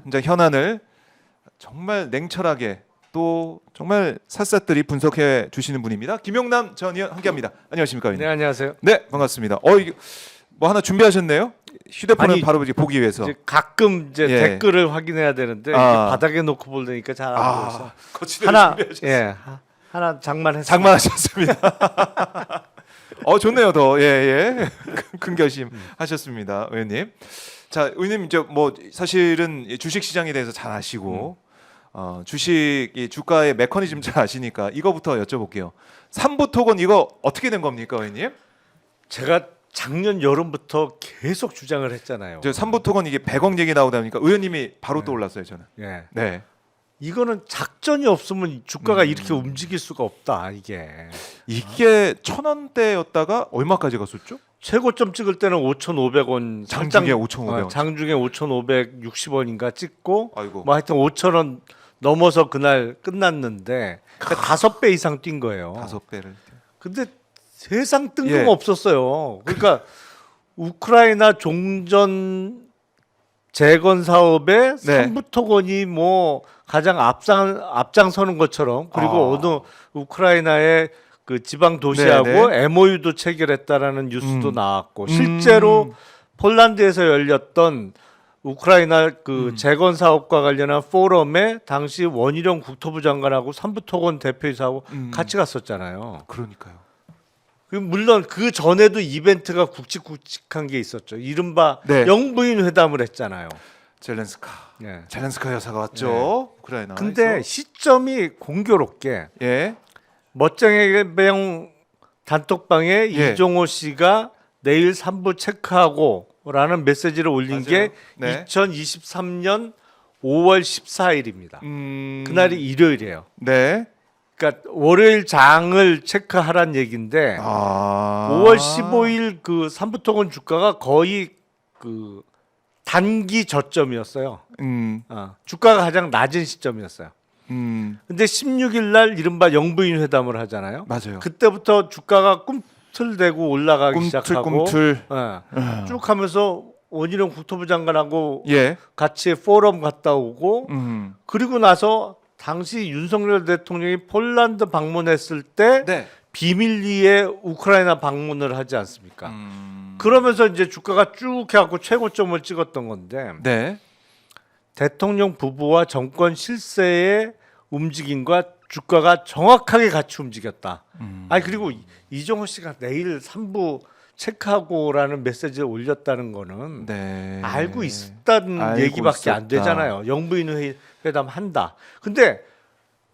현장 현안을 정말 냉철하게 또 정말 샅샅들이 분석해 주시는 분입니다. 김용남 전 의원 함께합니다. 안녕하십니까, 의원님? 네, 안녕하세요. 네, 반갑습니다. 이게 뭐 하나 준비하셨네요? 휴대폰을 아니, 바로 이제 보기 위해서. 이제 가끔 이제 예. 댓글을 확인해야 되는데 이게 바닥에 놓고 보려니까 잘 안 보여서 거치대를 하나 준비하셨어요. 하나 장만했습니다. 장만하셨습니다. 좋네요, 더 예. 큰 결심 하셨습니다, 의원님. 자, 의원님 이제 뭐 사실은 이 주식 시장에 대해서 잘 아시고 주식 이 주가의 메커니즘 잘 아시니까 이거부터 여쭤볼게요. 삼부 토건 이거 어떻게 된 겁니까, 의원님? 제가 작년 여름부터 계속 주장을 했잖아요. 저 삼부 토건 이게 100억 얘기 나오다 보니까 의원님이 바로 떠올랐어요, 저는. 예. 네. 이거는 작전이 없으면 주가가 이렇게 움직일 수가 없다. 이게 이게 1,000원대였다가 얼마까지 갔었죠? 최고점 찍을 때는 5,500원 장중에 5,500원. 장중에 5,560원인가 찍고 아이고. 뭐 하여튼 5,000원 넘어서 그날 끝났는데 그러니까 5배 이상 뛴 거예요. 5배를. 근데 세상 예. 뜬금없었어요. 그러니까 우크라이나 종전 재건 사업에 네. 삼부토건이 뭐 가장 앞장서는 것처럼 그리고 어느 우크라이나의 그 지방 도시하고 네, MOU도 체결했다라는 뉴스도 나왔고 실제로 폴란드에서 열렸던 우크라이나 그 재건 사업과 관련한 포럼에 당시 원희룡 국토부 장관하고 삼부토건 대표이사하고 같이 갔었잖아요. 그러니까요. 물론 그 전에도 이벤트가 굵직굵직한 게 있었죠. 이른바 네. 영부인 회담을 했잖아요. 젤렌스카. 예. 젤렌스카 여사가 왔죠. 우크라이나. 근데 시점이 공교롭게 예. 멋쟁이 배영 단톡방에 예. 이종호 씨가 내일 3부 체크하고라는 메시지를 올린 맞아요. 게 네. 2023년 5월 14일입니다. 그날이 일요일이에요. 네. 그러니까 월요일 장을 체크하란 얘기인데 5월 15일 그 삼부토건 주가가 거의 그 단기 저점이었어요. 주가가 가장 낮은 시점이었어요. 근데 16일 날 이른바 영부인 회담을 하잖아요. 맞아요. 그때부터 주가가 꿈틀대고 올라가기 시작하고 꿈틀. 쭉 하면서 원희룡 국토부 장관하고 예. 같이 포럼 갔다 오고 그리고 나서 당시 윤석열 대통령이 폴란드 방문했을 때 네. 비밀리에 우크라이나 방문을 하지 않습니까? 그러면서 이제 주가가 쭉 해갖고 최고점을 찍었던 건데 네. 대통령 부부와 정권 실세의 움직임과 주가가 정확하게 같이 움직였다. 아니 그리고 이종호 씨가 내일 3부 체크하고라는 메시지를 올렸다는 거는 네. 알고 있었다는 알고 얘기밖에 안 있었다. 되잖아요. 영부인 회담 한다. 근데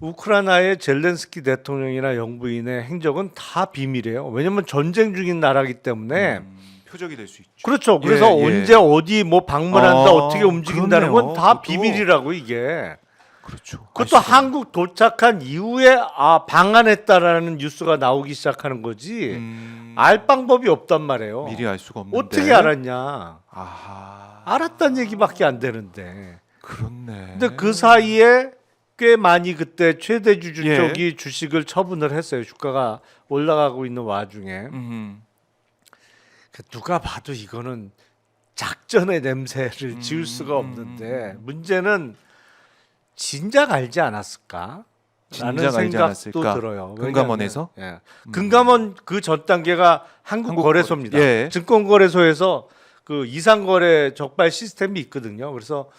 우크라이나의 젤렌스키 대통령이나 영부인의 행적은 다 비밀이에요. 왜냐하면 전쟁 중인 나라이기 때문에 표적이 될 수 있죠. 그렇죠. 그래서 예, 예. 언제 어디 뭐 방문한다 어떻게 움직인다는 그렇네요. 건 다 그것도. 비밀이라고 이게. 그렇죠. 그것도 알 수가 한국 도착한 이후에 방한했다라는 뉴스가 나오기 시작하는 거지. 알 방법이 없단 말이에요. 미리 알 수가 없는데. 어떻게 알았냐? 아하. 알았다는 얘기밖에 안 되는데. 그렇네. 근데 그 사이에 꽤 많이 그때 최대 주주 예. 쪽이 주식을 처분을 했어요. 주가가 올라가고 있는 와중에. 누가 봐도 이거는 작전의 냄새를 지울 수가 없는데 문제는 진작 알지 않았을까? 라는 진작 알지 생각도 않았을까? 들어요. 금감원에서? 왜냐하면, 예. 금감원 그 전 단계가 한국거래소입니다. 예. 증권거래소에서 그 이상거래 적발 시스템이 있거든요. 그래서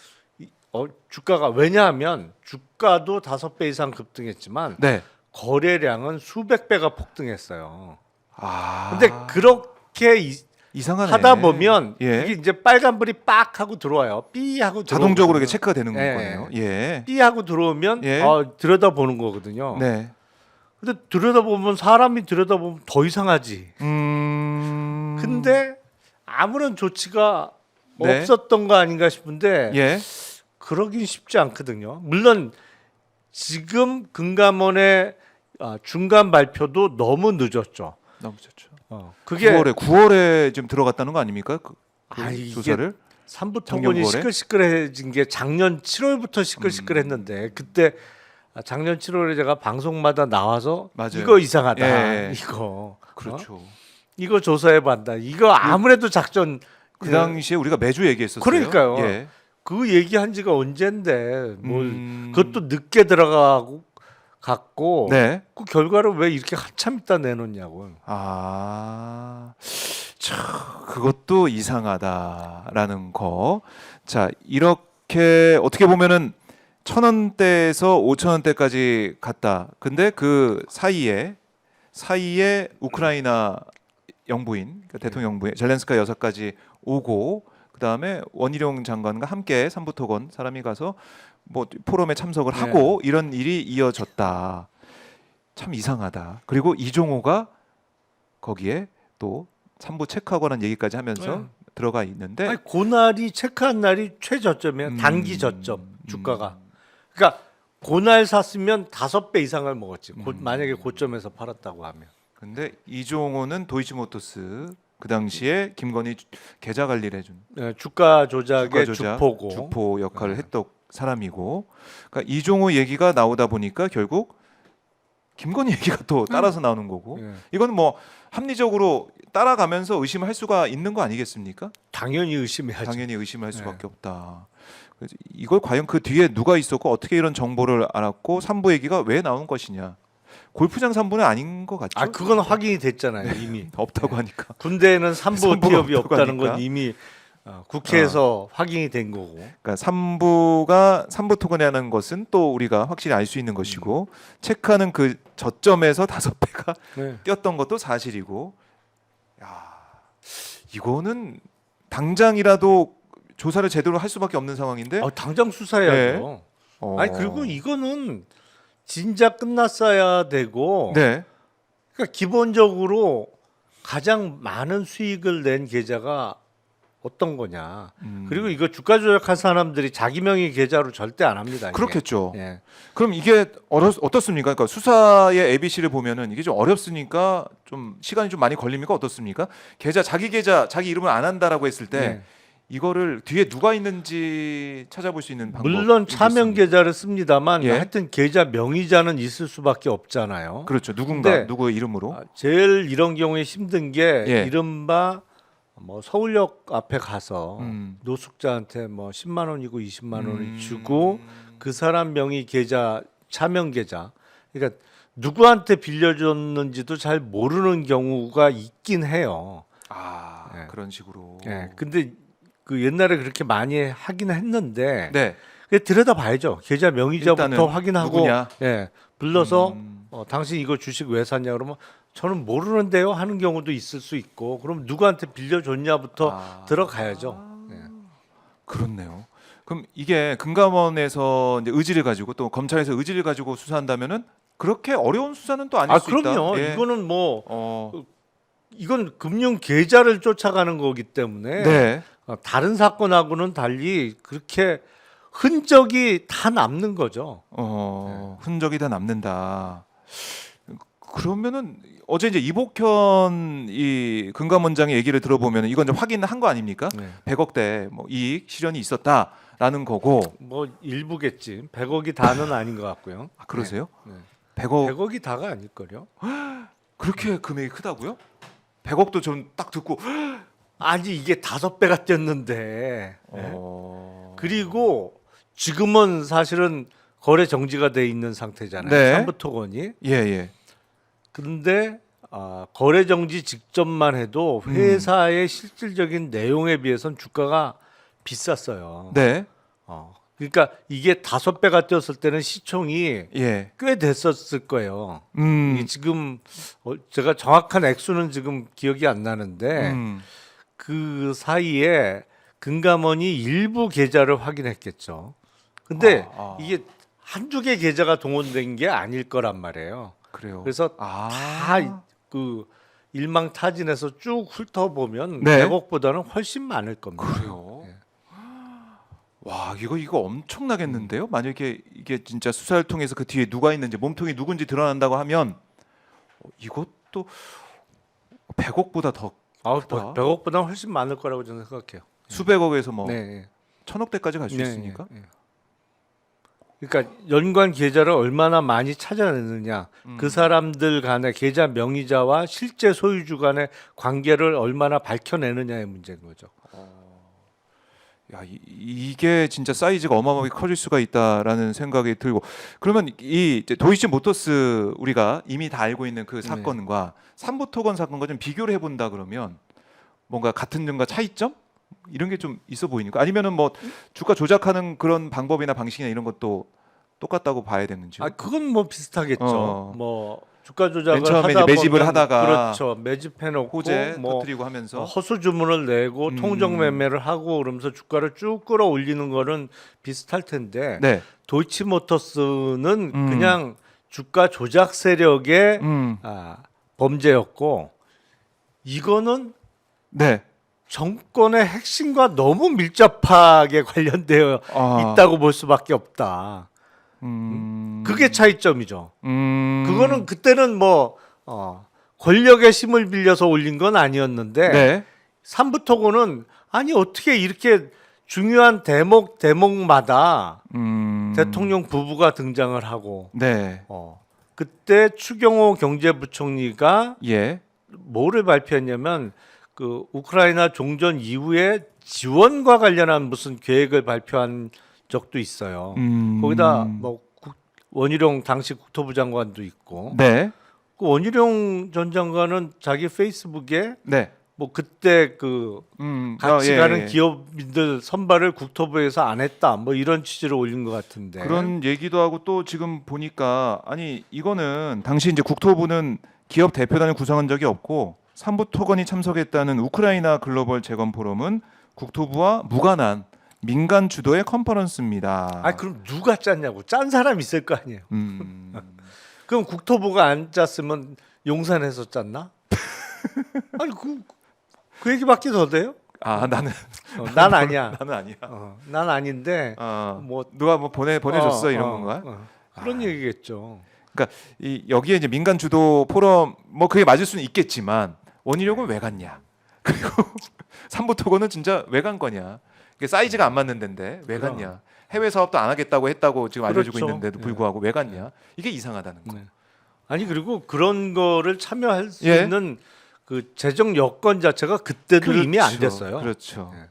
주가가 왜냐하면 주가도 5배 이상 급등했지만 네. 거래량은 수백 배가 폭등했어요. 아. 근데 그렇게 이상하네. 하다 보면 예. 이게 이제 빨간불이 빡 하고 들어와요. 삐 하고 자동적으로 이게 들어오거든요. 체크가 되는 예. 거네요. 예. 삐 하고 들어오면 예. 들여다 보는 거거든요. 네. 근데 들여다 보면 사람이 들여다 보면 더 이상하지. 근데 아무런 조치가 네. 없었던 거 아닌가 싶은데 예. 그러긴 쉽지 않거든요. 물론 지금 금감원의 중간 발표도 너무 늦었죠. 너무 좋죠. 그게 9월에 지금 들어갔다는 거 아닙니까? 그 이게 조사를? 삼부토건이 작년 9월에? 시끌시끌해진 게 작년 7월부터 시끌시끌했는데 그때 작년 7월에 제가 방송마다 나와서 맞아요. 이거 이상하다. 예. 이거 그렇죠. 이거 조사해 봤다. 이거 아무래도 작전 그 당시에 우리가 매주 얘기했었어요. 그러니까요. 예. 그 얘기한 지가 언젠데 뭘 그것도 늦게 들어가고 갔고 네. 그 결과를 왜 이렇게 한참 있다 내놓냐고. 아, 그것도 이상하다라는 거. 자, 이렇게 어떻게 보면은 1,000원대에서 5,000원대까지 갔다. 근데 그 사이에 우크라이나 영부인, 그러니까 대통령 영부인 젤렌스카 여사까지 오고, 그 다음에 원희룡 장관과 함께 삼부토건 사람이 가서 뭐 포럼에 참석을 네. 하고 이런 일이 이어졌다. 참 이상하다. 그리고 이종호가 거기에 또 삼부 체크하고는 얘기까지 하면서 네. 들어가 있는데 아니, 그날이 체크한 날이 최저점이에요. 단기 저점 주가가. 그러니까 그날 샀으면 5배 이상을 먹었지. 만약에 고점에서 팔았다고 하면. 근데 이종호는 도이치모터스 그 당시에 김건희 계좌 관리를 해준 네, 주가 조작의 주가 조작, 주포고. 주포 역할을 네. 했던 사람이고, 그러니까 이종호 얘기가 나오다 보니까 결국 김건희 얘기가 또 따라서 나오는 거고, 네. 이건 뭐 합리적으로 따라가면서 의심할 수가 있는 거 아니겠습니까? 당연히 의심해야지. 당연히 의심할 네. 수밖에 없다. 그래서 이걸 과연 그 뒤에 누가 있었고 어떻게 이런 정보를 알았고 삼부 얘기가 왜 나온 것이냐? 골프장 삼부는 아닌 것 같죠? 아 그건 확인이 됐잖아요 이미. 없다고 하니까. 군대에는 삼부 삼부가 기업이 없다고 없다는 건 하니까. 이미 국회에서 확인이 된 거고. 그러니까 삼부 토건이라는 것은 또 우리가 확실히 알 수 있는 것이고, 체크하는 그 저점에서 5배가 네. 뛰었던 것도 사실이고, 야, 이거는 당장이라도 조사를 제대로 할 수밖에 없는 상황인데. 당장 수사해야죠. 네. 어. 아니 그리고 이거는 진작 끝났어야 되고. 네. 그러니까 기본적으로 가장 많은 수익을 낸 계좌가 어떤 거냐. 그리고 이거 주가 조작한 사람들이 자기 명의 계좌로 절대 안 합니다. 이게. 그렇겠죠. 예. 그럼 이게 어떻습니까? 그러니까 수사의 ABC를 보면은 이게 좀 어렵으니까 좀 시간이 좀 많이 걸립니까? 어떻습니까? 자기 계좌 자기 이름을 안 한다라고 했을 때 네. 이거를 뒤에 누가 있는지 찾아볼 수 있는 방법. 물론 차명 계좌를 씁니다만 예. 하여튼 계좌 명의자는 있을 수밖에 없잖아요. 그렇죠. 누군가 근데 누구의 이름으로. 제일 이런 경우에 힘든 게 예. 이른바 뭐 서울역 앞에 가서 노숙자한테 뭐 10만 원이고 20만 원을 주고 그 사람 명의 계좌 차명 계좌 그러니까 누구한테 빌려줬는지도 잘 모르는 경우가 있긴 해요. 아, 예. 그런 식으로. 예. 근데 그 옛날에 그렇게 많이 하긴 했는데 네. 들여다 봐야죠. 계좌 명의자부터 일단은 확인하고 누구냐? 예. 불러서 당신 이거 주식 왜 샀냐 그러면 저는 모르는데요 하는 경우도 있을 수 있고 그럼 누구한테 빌려줬냐부터 들어가야죠. 예. 그렇네요. 그럼 이게 금감원에서 이제 의지를 가지고 또 검찰에서 의지를 가지고 수사한다면은 그렇게 어려운 수사는 또 아닐 수 있다. 그럼요. 예. 이거는 뭐 어, 이건 금융 계좌를 쫓아가는 거기 때문에 네. 다른 사건하고는 달리 그렇게 흔적이 다 남는 거죠. 흔적이 다 남는다. 그러면은 어제 이제 이복현 이 금감원장의 얘기를 들어보면 이건 이제 확인한 거 아닙니까? 네. 100억대 뭐 이익 실현이 있었다라는 거고. 뭐 일부겠지. 100억이 다는 아닌 것 같고요. 아, 그러세요? 네. 100억 100억이 다가 아닐걸요? 그렇게 금액이 크다고요? 100억도 좀 딱 듣고 아니 이게 5배가 뛰었는데 그리고 지금은 사실은 거래 정지가 돼 있는 상태잖아요. 네. 삼부토건이. 예. 그런데 거래 정지 직전만 해도 회사의 실질적인 내용에 비해서는 주가가 비쌌어요. 네. 그러니까 이게 5배가 뛰었을 때는 시총이 예. 꽤 됐었을 거예요. 이게 지금 제가 정확한 액수는 지금 기억이 안 나는데 그 사이에 금감원이 일부 계좌를 확인했겠죠. 근데 이게 한두 개 계좌가 동원된 게 아닐 거란 말이에요. 그래요. 그래서 다 그 일망타진해서 쭉 훑어보면 네. 100억보다는 훨씬 많을 겁니다. 그래요. 예. 와, 이거 엄청나겠는데요? 만약에 이게 진짜 수사를 통해서 그 뒤에 누가 있는지 몸통이 누군지 드러난다고 하면 이것도 100억보다 더 100억보다는 훨씬 많을 거라고 저는 생각해요. 수백억에서 뭐 네. 천억대까지 갈 수 네, 있으니까. 네. 그러니까 연관 계좌를 얼마나 많이 찾아내느냐, 그 사람들 간의 계좌 명의자와 실제 소유주 간의 관계를 얼마나 밝혀내느냐의 문제인 거죠. 야, 이게 진짜 사이즈가 어마어마하게 커질 수가 있다라는 생각이 들고 그러면 이 이제 도이치모터스 우리가 이미 다 알고 있는 그 사건과 삼부토건 사건과 좀 비교를 해본다 그러면 뭔가 같은 점과 차이점 이런 게 좀 있어 보이니까 아니면은 뭐 주가 조작하는 그런 방법이나 방식이나 이런 것도 똑같다고 봐야 되는지. 아 그건 뭐 비슷하겠죠. 어. 뭐 주가 조작을 맨 처음에 하다 이제 매집을 보면 하다가 그렇죠. 매집해놓고 호재 뭐 터뜨리고 하면서 허수 주문을 내고 통정 매매를 하고 그러면서 주가를 쭉 끌어올리는 거는 비슷할 텐데 네. 도이치모터스는 그냥 주가 조작 세력의 범죄였고 이거는 네. 정권의 핵심과 너무 밀접하게 관련되어 아. 있다고 볼 수밖에 없다. 그게 차이점이죠. 그거는 그때는 뭐 권력의 힘을 빌려서 올린 건 아니었는데 네. 삼부토고는 아니 어떻게 이렇게 중요한 대목마다 대통령 부부가 등장을 하고 네. 그때 추경호 경제부총리가 예. 뭐를 발표했냐면 그 우크라이나 종전 이후에 지원과 관련한 무슨 계획을 발표한 적도 있어요. 거기다 뭐 원희룡 당시 국토부 장관도 있고 네. 그 원희룡 전 장관은 자기 페이스북에 네. 뭐 그때 그 같이 예, 가는 예. 기업인들 선발을 국토부에서 안 했다 뭐 이런 취지로 올린 것 같은데 그런 얘기도 하고 또 지금 보니까 아니 이거는 당시 이제 국토부는 기업 대표단을 구성한 적이 없고 삼부토건이 참석했다는 우크라이나 글로벌 재건 포럼은 국토부와 무관한 민간 주도의 컨퍼런스입니다. 아 그럼 누가 짰냐고 짠 사람 있을 거 아니에요. 그럼 국토부가 안 짰으면 용산에서 짰나? 아니 그 얘기밖에 더 돼요? 아 나는 난 아니야. 나는 아니야. 난 아닌데 뭐 누가 뭐 보내줬어 이런 건가? 그런 얘기겠죠. 그러니까 이 여기에 이제 민간 주도 포럼 뭐 그게 맞을 수는 있겠지만 원희룡은 왜 갔냐? 그리고 삼부토건은 진짜 왜 간 거냐? 이게 사이즈가 안 맞는 데인데 왜 그럼. 갔냐? 해외 사업도 안 하겠다고 했다고 지금 알려주고 그렇죠. 있는데도 불구하고 왜 갔냐? 이게 이상하다는 거. 네. 아니 그리고 그런 거를 참여할 수 예. 있는 그 재정 여건 자체가 그때도 이미 안 됐어요. 그렇죠. 네.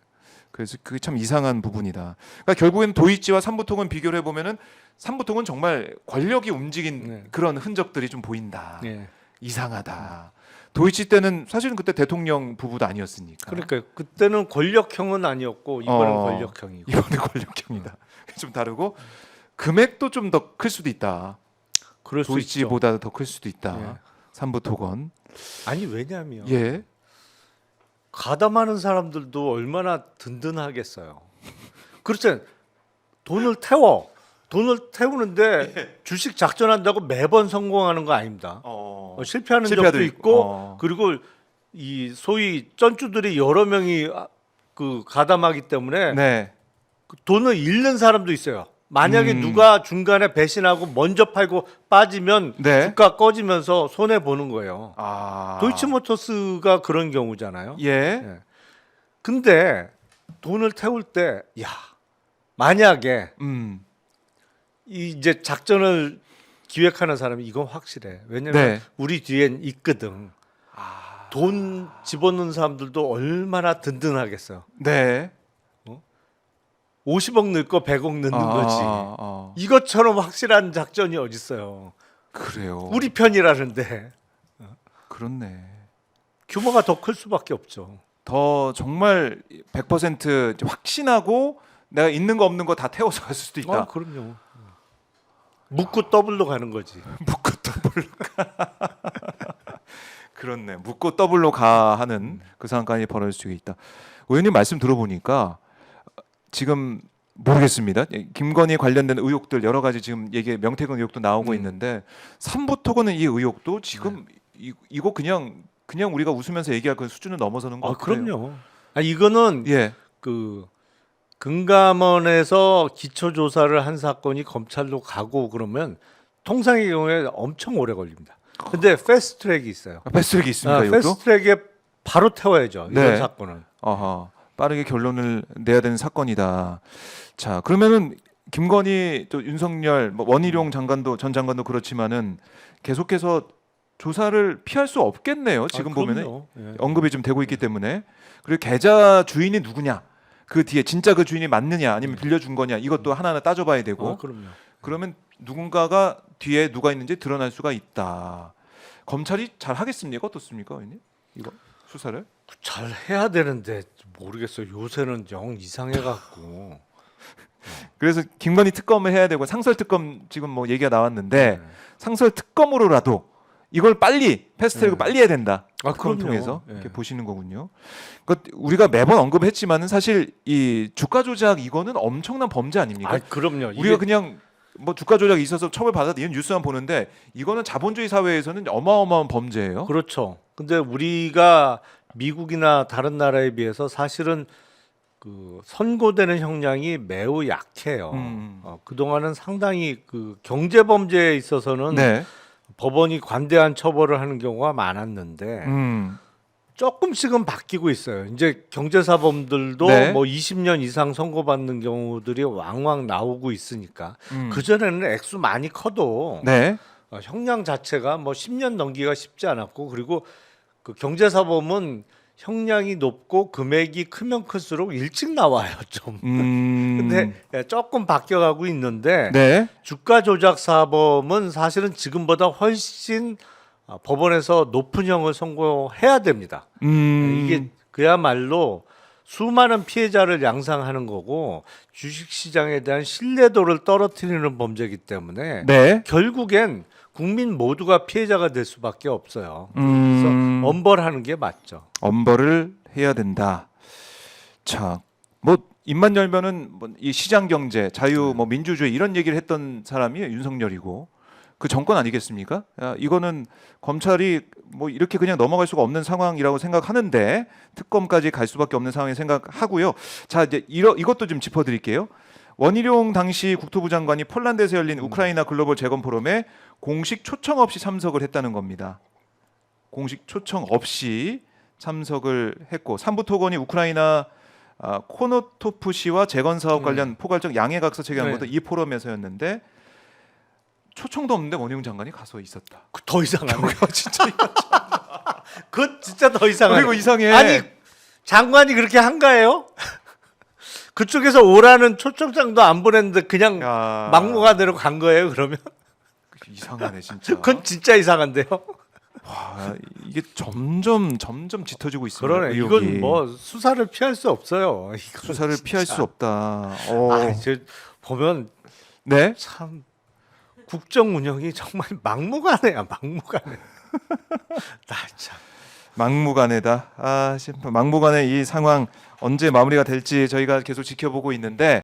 그래서 그게 참 이상한 부분이다. 그러니까 결국엔 도이치와 삼부토건 비교를 해보면은 삼부토건 정말 권력이 움직인 네. 그런 흔적들이 좀 보인다. 예. 이상하다. 도이치 때는 사실은 그때 대통령 부부도 아니었으니까. 그러니까 그때는 권력형은 아니었고 이번은 권력형이고. 이번에 권력형이다. 좀 다르고 금액도 좀 더 클 수도 있다. 그럴 수 있죠. 도이치보다 더 클 수도 있다. 예. 삼부토건. 아니 왜냐하면 예. 가담하는 사람들도 얼마나 든든하겠어요. 그렇잖아요. 돈을 태우는데 주식 작전한다고 매번 성공하는 거 아닙니다. 실패하는 실패도 적도 있고. 있고 그리고 이 소위 쩐주들이 여러 명이 그 가담하기 때문에 네. 그 돈을 잃는 사람도 있어요. 만약에 누가 중간에 배신하고 먼저 팔고 빠지면 네. 주가 꺼지면서 손해 보는 거예요. 아. 도이치모터스가 그런 경우잖아요. 예. 예. 근데 돈을 태울 때, 야 만약에 이 이제 작전을 기획하는 사람이 이건 확실해. 왜냐면 네. 우리 뒤엔 있거든. 돈 집어넣는 사람들도 얼마나 든든하겠어요. 네. 50억 넣을 거 100억 넣는 거지. 이것처럼 확실한 작전이 어딨어요. 그래요. 우리 편이라는데 그렇네. 규모가 더 클 수밖에 없죠. 더 정말 100% 이제 확신하고 내가 있는 거 없는 거 다 태워서 갈 수도 있다. 그럼요. 묻고 더블로 가는 거지. 묻고 더블로 가. 그렇네. 묻고 더블로 가 하는 그 상황까지 벌어질 수 있다. 의원님 말씀 들어보니까 지금 모르겠습니다. 김건희 관련된 의혹들 여러 가지 지금 얘기 명태균 의혹도 나오고 있는데 삼부토건은 이 의혹도 지금 이거 그냥 우리가 웃으면서 얘기할 그 수준을 넘어서는 거 같아요. 그럼요. 이거는 예. 그 금감원에서 기초 조사를 한 사건이 검찰로 가고 그러면 통상의 경우에 엄청 오래 걸립니다. 근데 패스트트랙이 있어요. 패스트트랙이 있습니다. 이것도. 패스트트랙에 바로 태워야죠. 이런 네. 사건은. 빠르게 결론을 내야 되는 사건이다. 자, 그러면은 김건희 또 윤석열 뭐 원희룡 장관도 전 장관도 그렇지만은 계속해서 조사를 피할 수 없겠네요. 지금 보면은 그럼요. 예. 언급이 좀 되고 있기 때문에 그리고 계좌 주인이 누구냐 그 뒤에 진짜 그 주인이 맞느냐 아니면 빌려준 거냐 이것도 하나하나 따져봐야 되고 그럼요. 그러면 누군가가 뒤에 누가 있는지 드러날 수가 있다. 검찰이 잘 하겠습니까? 어떻습니까, 의원님? 이거 수사를? 잘 해야 되는데 모르겠어요. 요새는 영 이상해갖고. 그래서 김건희 특검을 해야 되고 상설 특검 지금 뭐 얘기가 나왔는데 상설 특검으로라도 이걸 빨리 패스트트랙을 빨리 해야 된다. 아, 그걸 그럼요. 통해서 네. 이렇게 보시는 거군요. 그러니까 우리가 매번 언급했지만은 사실 이 주가 조작 이거는 엄청난 범죄 아닙니까? 아, 그럼요. 우리가 그냥 뭐 주가 조작이 있어서 처벌받아 이런 뉴스만 보는데 이거는 자본주의 사회에서는 어마어마한 범죄예요. 그렇죠. 근데 우리가 미국이나 다른 나라에 비해서 사실은 그 선고되는 형량이 매우 약해요. 그동안은 상당히 그 경제 범죄에 있어서는 네. 법원이 관대한 처벌을 하는 경우가 많았는데 음. 조금씩은 바뀌고 있어요. 이제 경제사범들도 네. 뭐 20년 이상 선고받는 경우들이 왕왕 나오고 있으니까 그 전에는 액수 많이 커도 네. 형량 자체가 뭐 10년 넘기가 쉽지 않았고 그리고 그 경제사범은 형량이 높고 금액이 크면 클수록 일찍 나와요 좀. 근데 조금 바뀌어가고 있는데 네. 주가 조작 사범은 사실은 지금보다 훨씬 법원에서 높은 형을 선고해야 됩니다. 이게 그야말로 수많은 피해자를 양상하는 거고 주식시장에 대한 신뢰도를 떨어뜨리는 범죄이기 때문에 네. 결국엔 국민 모두가 피해자가 될 수밖에 없어요. 그래서 엄벌하는 게 맞죠. 엄벌을 해야 된다. 자, 뭐 입만 열면은 뭐 이 시장 경제, 자유, 뭐 민주주의 이런 얘기를 했던 사람이 윤석열이고 그 정권 아니겠습니까? 야, 이거는 검찰이 뭐 이렇게 그냥 넘어갈 수가 없는 상황이라고 생각하는데 특검까지 갈 수밖에 없는 상황이 생각하고요. 자, 이제 이것도 좀 짚어드릴게요. 원희룡 당시 국토부 장관이 폴란드에서 열린 우크라이나 글로벌 재건 포럼에 공식 초청 없이 참석을 했다는 겁니다. 공식 초청 없이 참석을 했고 삼부토건이 우크라이나 코노토프 씨와 재건 사업 관련 포괄적 양해각서 체결한 것도 이 포럼에서였는데 초청도 없는데 원희룡 장관이 가서 있었다. 더 이상하네. 진짜 그건 진짜 더 이상하네. 그리고 이상해. 아니 장관이 그렇게 한가해요? 그쪽에서 오라는 초청장도 안 보냈는데 그냥 야, 막무가내로 간 거예요 그러면? 이상하네 진짜. 그건 진짜 이상한데요. 와, 이게 점점 짚어지고 있습니다. 그러네. 의혹이. 이건 뭐 수사를 피할 수 없어요. 이건 수사를 진짜. 피할 수 없다. 저 보면 네. 참 국정 운영이 정말 막무가내야 막무가내. 나 참. 막무가내다. 막무가내 이 상황 언제 마무리가 될지 저희가 계속 지켜보고 있는데